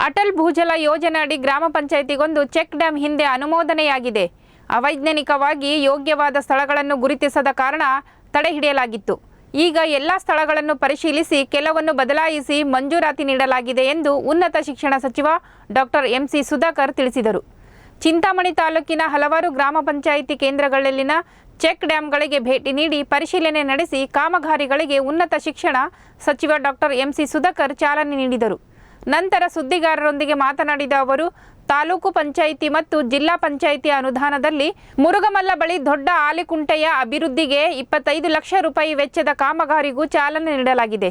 ಅಟಲ್ ಭೂಜಲ ಯೋಜನೆ ಅಡಿ ಗ್ರಾಮ ಪಂಚಾಯಿತಿಗೊಂದು ಚೆಕ್ ಡ್ಯಾಂ ಹಿಂದೆ ಅನುಮೋದನೆಯಾಗಿದೆ. ಅವೈಜ್ಞಾನಿಕವಾಗಿ ಯೋಗ್ಯವಾದ ಸ್ಥಳಗಳನ್ನು ಗುರುತಿಸದ ಕಾರಣ ತಡೆ ಹಿಡಿಯಲಾಗಿತ್ತು. ಈಗ ಎಲ್ಲ ಸ್ಥಳಗಳನ್ನು ಪರಿಶೀಲಿಸಿ ಕೆಲವನ್ನು ಬದಲಾಯಿಸಿ ಮಂಜೂರಾತಿ ನೀಡಲಾಗಿದೆ ಎಂದು ಉನ್ನತ ಶಿಕ್ಷಣ ಸಚಿವ ಡಾಕ್ಟರ್ ಎಂಸಿ ಸುಧಾಕರ್ ತಿಳಿಸಿದರು. ಚಿಂತಾಮಣಿ ತಾಲೂಕಿನ ಹಲವಾರು ಗ್ರಾಮ ಪಂಚಾಯಿತಿ ಕೇಂದ್ರಗಳಲ್ಲಿನ ಚೆಕ್ ಡ್ಯಾಂಗಳಿಗೆ ಭೇಟಿ ನೀಡಿ ಪರಿಶೀಲನೆ ನಡೆಸಿ ಕಾಮಗಾರಿಗಳಿಗೆ ಉನ್ನತ ಶಿಕ್ಷಣ ಸಚಿವ ಡಾಕ್ಟರ್ ಎಂಸಿ ಸುಧಾಕರ್ ಚಾಲನೆ ನೀಡಿದರು. ನಂತರ ಸುದ್ದಿಗಾರರೊಂದಿಗೆ ಮಾತನಾಡಿದ ಅವರು, ತಾಲೂಕು ಪಂಚಾಯಿತಿ ಮತ್ತು ಜಿಲ್ಲಾ ಪಂಚಾಯಿತಿ ಅನುದಾನದಲ್ಲಿ ಮುರುಗಮಲ್ಲ ಬಳಿ ದೊಡ್ಡ ಆಲಿಕುಂಟೆಯ ಅಭಿವೃದ್ಧಿಗೆ 25 ಲಕ್ಷ ರೂಪಾಯಿ ವೆಚ್ಚದ ಕಾಮಗಾರಿಗೂ ಚಾಲನೆ ನೀಡಲಾಗಿದೆ.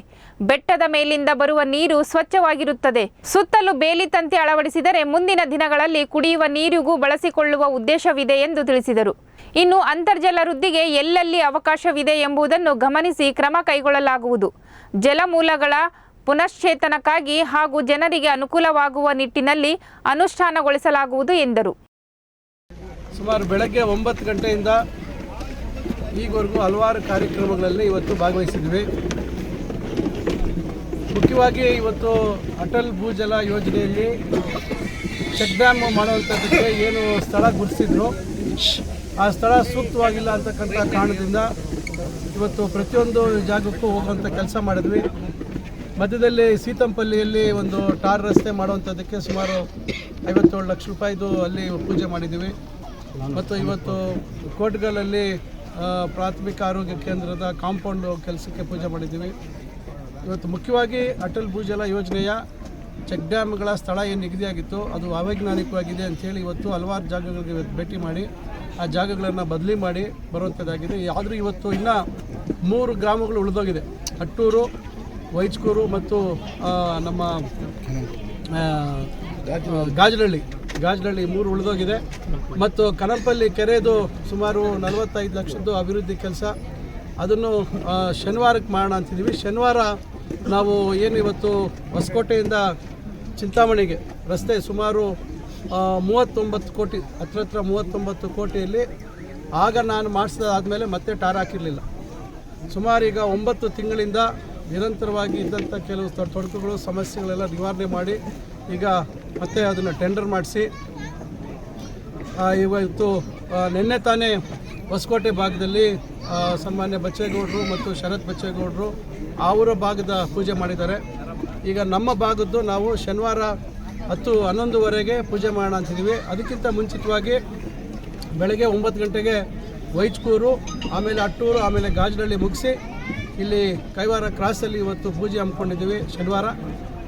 ಬೆಟ್ಟದ ಮೇಲಿಂದ ಬರುವ ನೀರು ಸ್ವಚ್ಛವಾಗಿರುತ್ತದೆ. ಸುತ್ತಲೂ ಬೇಲಿ ತಂತಿ ಅಳವಡಿಸಿದರೆ ಮುಂದಿನ ದಿನಗಳಲ್ಲಿ ಕುಡಿಯುವ ನೀರಿಗೂ ಬಳಸಿಕೊಳ್ಳುವ ಉದ್ದೇಶವಿದೆ ಎಂದು ತಿಳಿಸಿದರು. ಇನ್ನು ಅಂತರ್ಜಲ ವೃದ್ಧಿಗೆ ಎಲ್ಲೆಲ್ಲಿ ಅವಕಾಶವಿದೆ ಎಂಬುದನ್ನು ಗಮನಿಸಿ ಕ್ರಮ ಕೈಗೊಳ್ಳಲಾಗುವುದು. ಜಲಮೂಲಗಳ ಪುನಶ್ಚೇತನಕ್ಕಾಗಿ ಹಾಗೂ ಜನರಿಗೆ ಅನುಕೂಲವಾಗುವ ನಿಟ್ಟಿನಲ್ಲಿ ಅನುಷ್ಠಾನಗೊಳಿಸಲಾಗುವುದು ಎಂದರು. ಸುಮಾರು ಬೆಳಗ್ಗೆ 9 ಗಂಟೆಯಿಂದ ಈವರೆಗೂ ಹಲವಾರು ಕಾರ್ಯಕ್ರಮಗಳಲ್ಲಿ ಇವತ್ತು ಭಾಗವಹಿಸಿದ್ವಿ. ಮುಖ್ಯವಾಗಿ ಇವತ್ತು ಅಟಲ್ ಭೂಜಲ ಯೋಜನೆಯಲ್ಲಿ ಚೆಕ್ ಡ್ಯಾಮ್ ಮಾಡುವಂಥದ್ದಕ್ಕೆ ಏನು ಸ್ಥಳ ಗುರುತಿಸಿದ್ರು ಆ ಸ್ಥಳ ಸೂಕ್ತವಾಗಿಲ್ಲ ಅಂತಕ್ಕಂಥ ಕಾರಣದಿಂದ ಇವತ್ತು ಪ್ರತಿಯೊಂದು ಜಾಗಕ್ಕೂ ಹೋಗುವಂಥ ಕೆಲಸ ಮಾಡಿದ್ವಿ. ಮಧ್ಯದಲ್ಲಿ ಸೀತಂಪಲ್ಲಿಯಲ್ಲಿ ಒಂದು ಟಾರ್ ರಸ್ತೆ ಮಾಡುವಂಥದ್ದಕ್ಕೆ ಸುಮಾರು 57 ಲಕ್ಷ ರೂಪಾಯಿದು ಅಲ್ಲಿ ಪೂಜೆ ಮಾಡಿದ್ದೀವಿ. ಮತ್ತು ಇವತ್ತು ಕೋಟ್ಗಲಲ್ಲಿ ಪ್ರಾಥಮಿಕ ಆರೋಗ್ಯ ಕೇಂದ್ರದ ಕಾಂಪೌಂಡು ಕೆಲಸಕ್ಕೆ ಪೂಜೆ ಮಾಡಿದ್ದೀವಿ. ಇವತ್ತು ಮುಖ್ಯವಾಗಿ ಅಟಲ್ ಭೂಜಲ ಯೋಜನೆಯ ಚೆಕ್ ಡ್ಯಾಮ್ಗಳ ಸ್ಥಳ ಏನು ನಿಗದಿಯಾಗಿತ್ತು ಅದು ಅವೈಜ್ಞಾನಿಕವಾಗಿದೆ ಅಂಥೇಳಿ ಇವತ್ತು ಹಲವಾರು ಜಾಗಗಳಿಗೆ ಭೇಟಿ ಮಾಡಿ ಆ ಜಾಗಗಳನ್ನು ಬದಲಿ ಮಾಡಿ ಬರುವಂಥದ್ದಾಗಿದೆ. ಆದರೂ ಇವತ್ತು ಇನ್ನೂ 3 ಗ್ರಾಮಗಳು ಉಳಿದೋಗಿದೆ. ಅಟ್ಟೂರು, ವೈಚ್ಕೂರು ಮತ್ತು ನಮ್ಮ ಗಾಜನಹಳ್ಳಿ 3 ಉಳಿದೋಗಿದೆ. ಮತ್ತು ಕನಂಪಲ್ಲಿ ಕೆರೆದು ಸುಮಾರು 45 ಲಕ್ಷದ್ದು ಅಭಿವೃದ್ಧಿ ಕೆಲಸ ಅದನ್ನು ಶನಿವಾರಕ್ಕೆ ಮಾಡೋಣ ಅಂತಿದ್ದೀವಿ. ಶನಿವಾರ ನಾವು ಏನು ಇವತ್ತು ಹೊಸಕೋಟೆಯಿಂದ ಚಿಂತಾಮಣಿಗೆ ರಸ್ತೆ ಸುಮಾರು 39 ಕೋಟಿ ಹತ್ರ 39 ಕೋಟಿಯಲ್ಲಿ ಆಗ ನಾನು ಮಾಡಿಸಿದಾದ್ಮೇಲೆ ಮತ್ತೆ ಟಾರ್ ಹಾಕಿರಲಿಲ್ಲ. ಸುಮಾರು ಈಗ 9 ತಿಂಗಳಿಂದ ನಿರಂತರವಾಗಿ ಇದ್ದಂಥ ಕೆಲವು ತೊಡಕುಗಳು ಸಮಸ್ಯೆಗಳೆಲ್ಲ ನಿವಾರಣೆ ಮಾಡಿ ಈಗ ಮತ್ತೆ ಅದನ್ನು ಟೆಂಡರ್ ಮಾಡಿಸಿ ಇವತ್ತು ನಿನ್ನೆ ತಾನೇ ಹೊಸಕೋಟೆ ಭಾಗದಲ್ಲಿ ಸನ್ಮಾನ್ಯ ಬಚ್ಚೇಗೌಡರು ಮತ್ತು ಶರತ್ ಬಚ್ಚೇಗೌಡರು ಅವರ ಭಾಗದ ಪೂಜೆ ಮಾಡಿದ್ದಾರೆ. ಈಗ ನಮ್ಮ ಭಾಗದ್ದು ನಾವು ಶನಿವಾರ 10-11ವರೆಗೆ ಪೂಜೆ ಮಾಡೋಣ ಅಂತಿದ್ದೀವಿ. ಅದಕ್ಕಿಂತ ಮುಂಚಿತವಾಗಿ ಬೆಳಗ್ಗೆ 9 ಗಂಟೆಗೆ ವೈಚ್ಕೂರು, ಆಮೇಲೆ ಅಟ್ಟೂರು, ಆಮೇಲೆ ಗಾಜನಹಳ್ಳಿ ಮುಗಿಸಿ ಇಲ್ಲಿ ಕೈವಾರ ಕ್ರಾಸಲ್ಲಿ ಇವತ್ತು ಪೂಜೆ ಹಮ್ಮಿಕೊಂಡಿದ್ದೀವಿ ಶನಿವಾರ.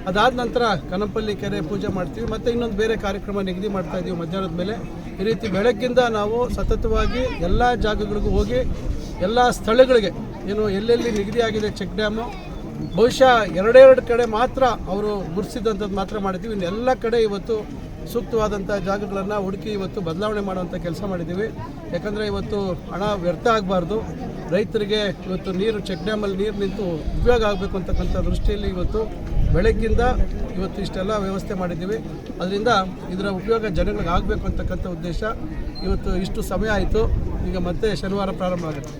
ಅದಾದ ನಂತರ ಕನಂಪಲ್ಲಿ ಕೆರೆ ಪೂಜೆ ಮಾಡ್ತೀವಿ. ಮತ್ತು ಇನ್ನೊಂದು ಬೇರೆ ಕಾರ್ಯಕ್ರಮ ನಿಗದಿ ಮಾಡ್ತಾಯಿದ್ದೀವಿ ಮಧ್ಯಾಹ್ನದ ಮೇಲೆ. ಈ ರೀತಿ ಬೆಳಗ್ಗಿಂದ ನಾವು ಸತತವಾಗಿ ಎಲ್ಲ ಜಾಗಗಳಿಗೂ ಹೋಗಿ ಎಲ್ಲ ಸ್ಥಳಗಳಿಗೆ ಏನು ಎಲ್ಲೆಲ್ಲಿ ನಿಗದಿಯಾಗಿದೆ ಚೆಕ್ ಡ್ಯಾಮು ಬಹುಶಃ 2 ಕಡೆ ಮಾತ್ರ ಅವರು ಗುರುತಿಸಿದಂಥದ್ದು ಮಾತ್ರ ಮಾಡಿದ್ದೀವಿ. ಇನ್ನೆಲ್ಲ ಕಡೆ ಇವತ್ತು ಸೂಕ್ತವಾದಂಥ ಜಾಗಗಳನ್ನು ಹುಡುಕಿ ಇವತ್ತು ಬದಲಾವಣೆ ಮಾಡುವಂಥ ಕೆಲಸ ಮಾಡಿದ್ದೀವಿ. ಯಾಕಂದರೆ ಇವತ್ತು ಹಣ ವ್ಯರ್ಥ ಆಗಬಾರ್ದು. ರೈತರಿಗೆ ಇವತ್ತು ನೀರು ಚೆಕ್ ಡ್ಯಾಮಲ್ಲಿ ನೀರು ನಿಂತು ಉಪಯೋಗ ಆಗಬೇಕು ಅಂತಕ್ಕಂಥ ದೃಷ್ಟಿಯಲ್ಲಿ ಇವತ್ತು ಬೆಳಗ್ಗಿಂದ ಇವತ್ತು ಇಷ್ಟೆಲ್ಲ ವ್ಯವಸ್ಥೆ ಮಾಡಿದ್ದೀವಿ. ಅದರಿಂದ ಇದರ ಉಪಯೋಗ ಜನಗಳಿಗೆ ಆಗಬೇಕು ಅಂತಕ್ಕಂಥ ಉದ್ದೇಶ. ಇವತ್ತು ಇಷ್ಟು ಸಮಯ ಆಯಿತು. ಈಗ ಮತ್ತೆ ಶನಿವಾರ ಪ್ರಾರಂಭ ಆಗುತ್ತೆ.